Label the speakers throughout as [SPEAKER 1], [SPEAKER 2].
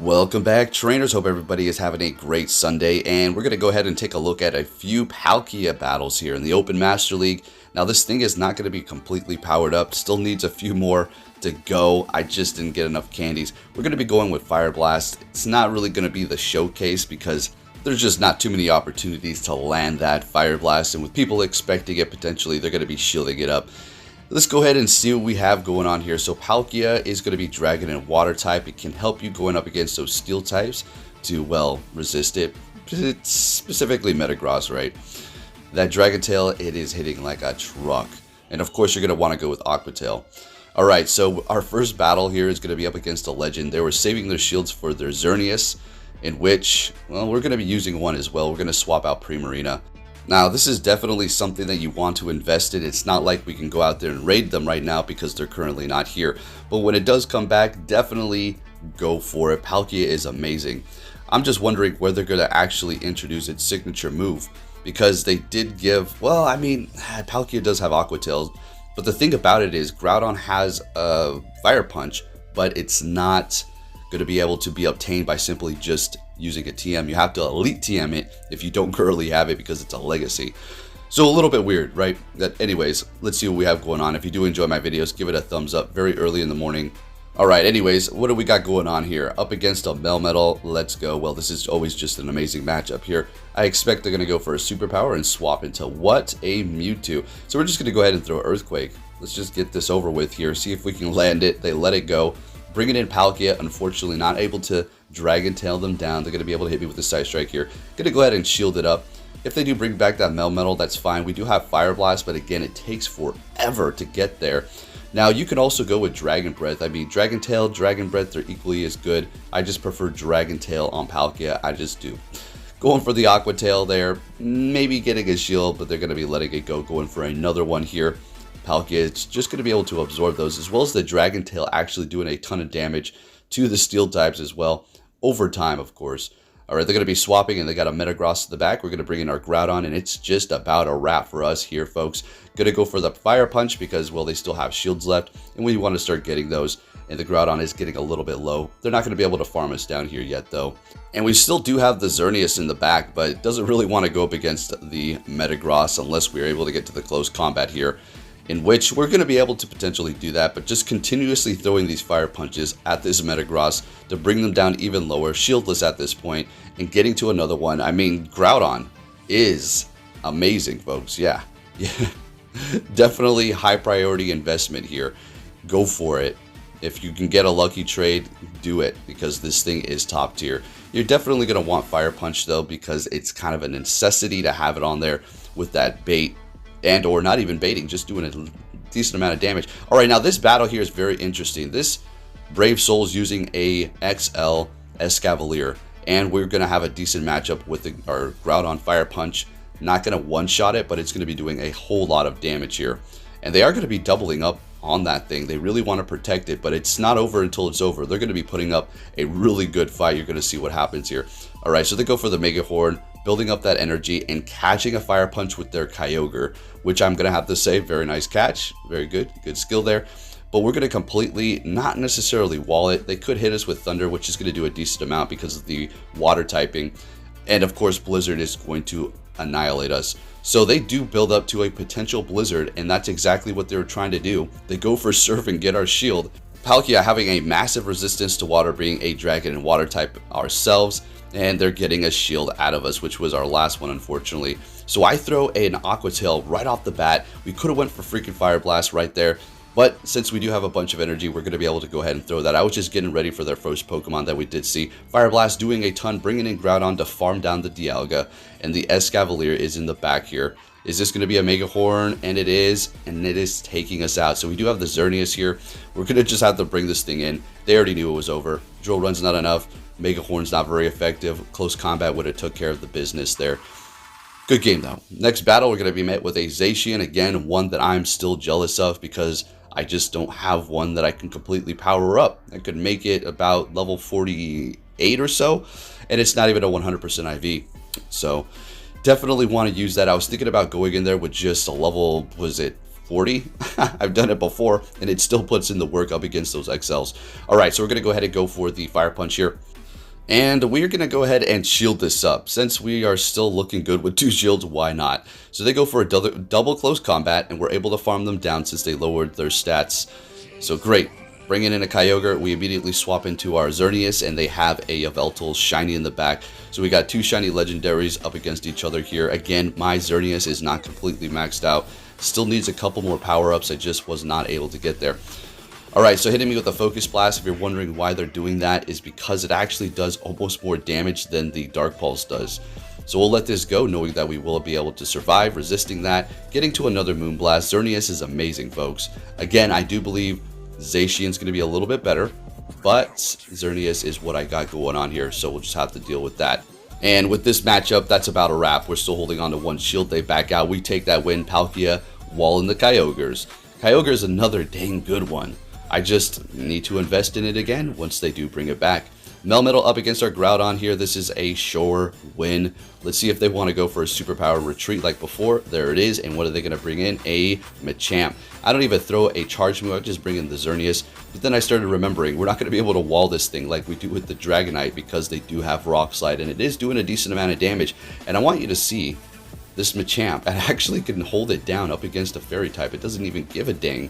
[SPEAKER 1] Welcome back, trainers. Hope everybody is having a great Sunday, and we're going to go ahead and take a look at a few Palkia battles here in the Open Master League. Now, this thing is not going to be completely powered up, still needs a few more to go. I just didn't get enough candies. We're going to be going with Fire Blast. It's not really going to be the showcase because there's just not too many opportunities to land that Fire Blast, and with people expecting it potentially, they're going to be shielding it up. Let's go ahead and see what we have going on here. So Palkia is going to be Dragon and Water type. It can help you going up against those Steel types to, well, resist it. It's specifically Metagross, right? That Dragon Tail, it is hitting like a truck. And of course, you're going to want to go with Aqua Tail. Alright, so our first battle here is going to be up against a Legend. They were saving their shields for their Xerneas, in which, well, we're going to be using one as well. We're going to swap out Primarina. Now, this is definitely something that you want to invest in. It's not like we can go out there and raid them right now because they're currently not here. But when it does come back, definitely go for it. Palkia is amazing. I'm just wondering where they're going to actually introduce its signature move. Because they did give, well, I mean, Palkia does have Aqua Tails. But the thing about it is, Groudon has a Fire Punch, but it's not going to be able to be obtained by simply just using a TM. You have to Elite TM it if you don't currently have it because it's a legacy. So a little bit weird, right? But anyways, let's see what we have going on. If you do enjoy my videos, give it a thumbs up very early in the morning. Alright, anyways, what do we got going on here? Up against a Melmetal, let's go. Well, this is always just an amazing matchup here. I expect they're going to go for a superpower and swap into what? A Mewtwo. So we're just going to go ahead and throw Earthquake. Let's just get this over with here, see if we can land it. They let it go. Bringing in Palkia, unfortunately not able to Dragon Tail them down. They're going to be able to hit me with the Side Strike here. Going to go ahead and shield it up. If they do bring back that Melmetal, that's fine. We do have Fire Blast, but again, it takes forever to get there. Now, you can also go with Dragon Breath. I mean, Dragon Tail, Dragon Breath, they're equally as good. I just prefer Dragon Tail on Palkia. I just do. Going for the Aqua Tail there. Maybe getting a shield, but they're going to be letting it go. Going for another one here. Palkia is just going to be able to absorb those, as well as the Dragon Tail actually doing a ton of damage to the Steel types as well, over time, of course. Alright, they're going to be swapping, and they got a Metagross at the back. We're going to bring in our Groudon, and it's just about a wrap for us here, folks. Going to go for the Fire Punch because, well, they still have shields left, and we want to start getting those, and the Groudon is getting a little bit low. They're not going to be able to farm us down here yet, though. And we still do have the Xerneas in the back, but it doesn't really want to go up against the Metagross unless we're able to get to the close combat here, in which we're going to be able to potentially do that, but just continuously throwing these Fire Punches at this Metagross to bring them down even lower, shieldless at this point, and getting to another one. I mean, Groudon is amazing, folks. Yeah. Definitely high priority investment here. Go for it. If you can get a lucky trade, do it, because this thing is top tier. You're definitely going to want Fire Punch, though, because it's kind of a necessity to have it on there with that bait. And or not even baiting, just doing a decent amount of damage. Alright, now this battle here is very interesting. This Brave Soul's using a XL Escavalier, and we're going to have a decent matchup with our Groudon Fire Punch. Not going to one-shot it, but it's going to be doing a whole lot of damage here. And they are going to be doubling up on that thing. They really want to protect it, but it's not over until it's over. They're going to be putting up a really good fight. You're going to see what happens here. Alright, so they go for the Mega Horn, building up that energy and catching a Fire Punch with their Kyogre, which I'm going to have to say, very nice catch. Very good. Good skill there. But we're going to completely, not necessarily wall it. They could hit us with Thunder, which is going to do a decent amount because of the water typing. And of course, Blizzard is going to annihilate us. So they do build up to a potential Blizzard, and that's exactly what they were trying to do. They go for Surf and get our shield. Palkia having a massive resistance to water, being a Dragon and Water type ourselves, and they're getting a shield out of us, which was our last one, unfortunately. So I throw an Aqua Tail right off the bat. We could have went for freaking Fire Blast right there, but since we do have a bunch of energy, we're going to be able to go ahead and throw that. I was just getting ready for their first Pokemon that we did see. Fire Blast doing a ton, bringing in Groudon to farm down the Dialga, and the Escavalier is in the back here. Is this going to be a Mega Horn? And it is taking us out. So we do have the Xerneas here. We're going to just have to bring this thing in. They already knew it was over. Drill Run's not enough. Mega Horn's not very effective. Close combat would have took care of the business there. Good game, though. Next battle, we're going to be met with a Zacian. Again, one that I'm still jealous of because I just don't have one that I can completely power up. I could make it about level 48 or so, and it's not even a 100% IV. So definitely want to use that. I was thinking about going in there with just a level, was it 40? I've done it before, and it still puts in the work up against those XLs. All right, so we're going to go ahead and go for the Fire Punch here. And we're going to go ahead and shield this up. Since we are still looking good with 2 shields, why not? So they go for a double close combat, and we're able to farm them down since they lowered their stats. So great. Bringing in a Kyogre, we immediately swap into our Xerneas, and they have a Yveltal shiny in the back. So we got 2 shiny legendaries up against each other here. Again, my Xerneas is not completely maxed out. Still needs a couple more power-ups. I just was not able to get there. Alright, so hitting me with the Focus Blast, if you're wondering why they're doing that, is because it actually does almost more damage than the Dark Pulse does. So we'll let this go, knowing that we will be able to survive, resisting that, getting to another Moonblast. Xerneas is amazing, folks. Again, I do believe Zacian's going to be a little bit better, but Xerneas is what I got going on here, so we'll just have to deal with that. And with this matchup, that's about a wrap. We're still holding on to 1 shield. They back out. We take that win. Palkia walling the Kyogres. Kyogre is another dang good one. I just need to invest in it again once they do bring it back. Melmetal up against our Groudon here. This is a sure win. Let's see if they want to go for a superpower retreat like before. There it is. And what are they going to bring in? A Machamp. I don't even throw a charge move. I just bring in the Xerneas. But then I started remembering we're not going to be able to wall this thing like we do with the Dragonite because they do have Rock Slide. And it is doing a decent amount of damage. And I want you to see this Machamp. I actually can hold it down up against a Fairy type. It doesn't even give a dang.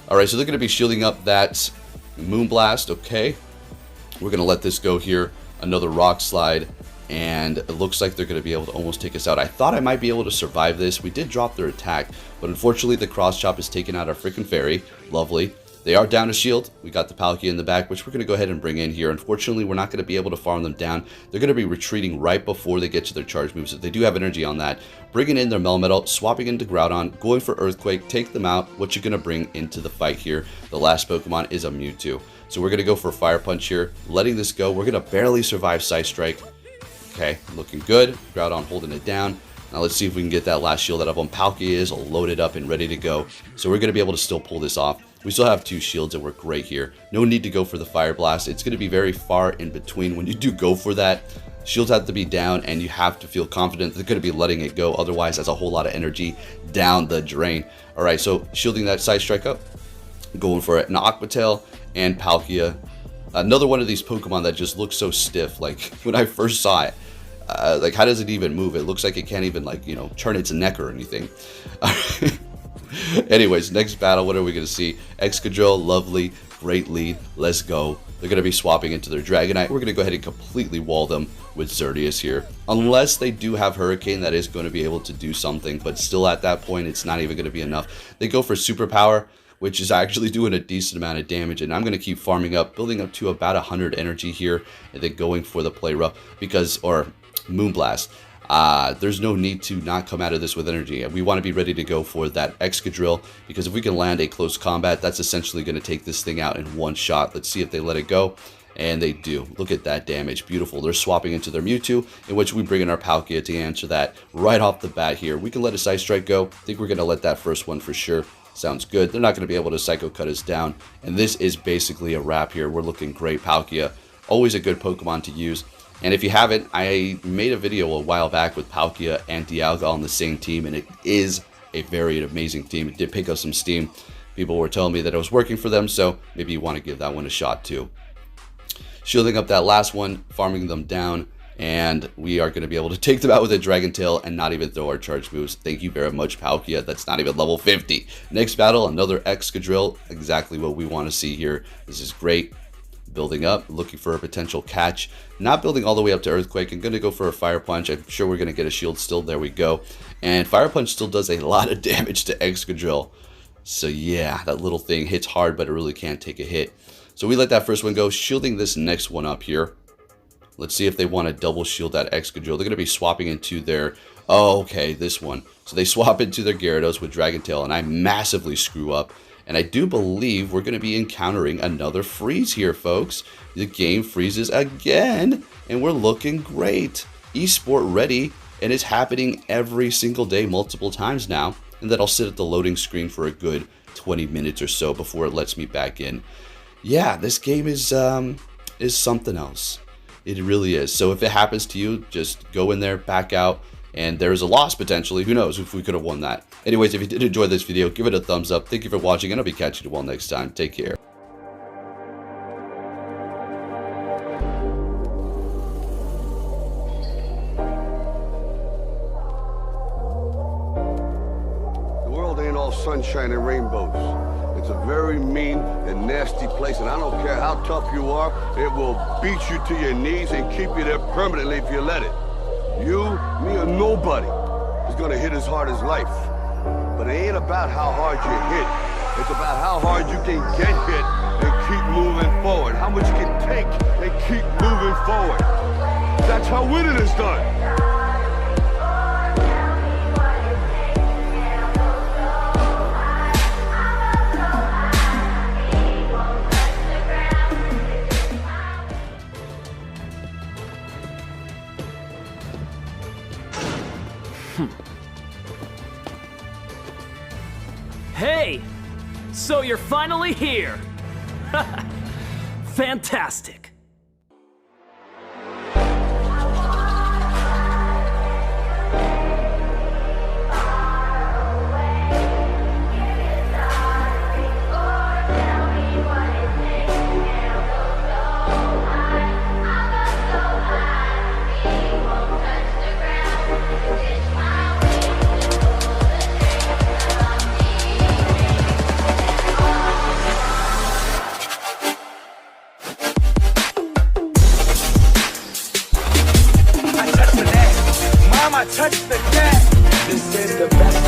[SPEAKER 1] Alright, so they're going to be shielding up that Moonblast, okay. We're going to let this go here. Another Rock Slide, and it looks like they're going to be able to almost take us out. I thought I might be able to survive this. We did drop their attack, but unfortunately the Cross Chop has taken out our freaking Fairy. Lovely. They are down a shield. We got the Palkia in the back, which we're going to go ahead and bring in here. Unfortunately, we're not going to be able to farm them down. They're going to be retreating right before they get to their charge moves. They do have energy on that. Bringing in their Melmetal, swapping into Groudon, going for Earthquake, take them out. What you're going to bring into the fight here, the last Pokemon, is a Mewtwo. So we're going to go for Fire Punch here, letting this go. We're going to barely survive Psy Strike. Okay, looking good. Groudon holding it down. Now let's see if we can get that last shield out of them. Palkia is loaded up and ready to go. So we're going to be able to still pull this off. We still have 2 shields and we're great here. No need to go for the Fire Blast. It's going to be very far in between. When you do go for that, shields have to be down and you have to feel confident they're going to be letting it go. Otherwise, that's a whole lot of energy down the drain. Alright, so shielding that Side Strike up. Going for it. An Aqua Tail and Palkia. Another one of these Pokemon that just looks so stiff. Like, when I first saw it, like, how does it even move? It looks like it can't even, like, you know, turn its neck or anything. Anyways, next battle, what are we going to see? Excadrill, lovely, great lead, let's go. They're going to be swapping into their Dragonite. We're going to go ahead and completely wall them with Xerneas here. Unless they do have Hurricane, that is going to be able to do something, but still at that point, it's not even going to be enough. They go for Superpower, which is actually doing a decent amount of damage, and I'm going to keep farming up, building up to about 100 energy here, and then going for the Play Rough, because, or Moonblast. There's no need to not come out of this with energy. We want to be ready to go for that Excadrill, because if we can land a close combat, that's essentially going to take this thing out in one shot. Let's see if they let it go, and they do. Look at that damage. Beautiful. They're swapping into their Mewtwo, in which we bring in our Palkia to answer that right off the bat here. We can let a Psy Strike go. I think we're going to let that first one for sure. Sounds good. They're not going to be able to Psycho Cut us down, and this is basically a wrap here. We're looking great. Palkia, always a good Pokemon to use. And if you haven't, I made a video a while back with Palkia and Dialga on the same team, and it is a very amazing team. It did pick up some steam. People were telling me that it was working for them, so maybe you want to give that one a shot too. Shielding up that last one, farming them down, and we are going to be able to take them out with a Dragon Tail and not even throw our charge moves. Thank you very much, Palkia. That's not even level 50. Next battle, another Excadrill. Exactly what we want to see here. This is great. Building up, looking for a potential catch. Not building all the way up to Earthquake. I'm going to go for a Fire Punch. I'm sure we're going to get a shield still. There we go. And Fire Punch still does a lot of damage to Excadrill. So yeah, that little thing hits hard, but it really can't take a hit. So we let that first one go, shielding this next one up here. Let's see if they want to double shield that Excadrill. They're going to be swapping into their... Oh, okay, this one. So they swap into their Gyarados with Dragon Tail, and I massively screw up. And I do believe we're going to be encountering another freeze here, folks. The game freezes again, and we're looking great. Esport ready, and it's happening every single day, multiple times now. And then I'll sit at the loading screen for a good 20 minutes or so before it lets me back in. Yeah, this game is something else. It really is. So if it happens to you, just go in there, back out, and there's a loss potentially. Who knows if we could have won that. Anyways, if you did enjoy this video, give it a thumbs up. Thank you for watching, and I'll be catching you all next time. Take care.
[SPEAKER 2] all sunshine and rainbows. It's a very mean and nasty place, and I don't care how tough you are, it will beat you to your knees and keep you there permanently if you let it. You, me, or nobody is gonna hit as hard as life. But it ain't about how hard you hit. It's about how hard you can get hit and keep moving forward. How much you can take and keep moving forward. That's how winning is done.
[SPEAKER 3] Hey! So you're finally here! Fantastic!
[SPEAKER 4] Touch the cat. This is the best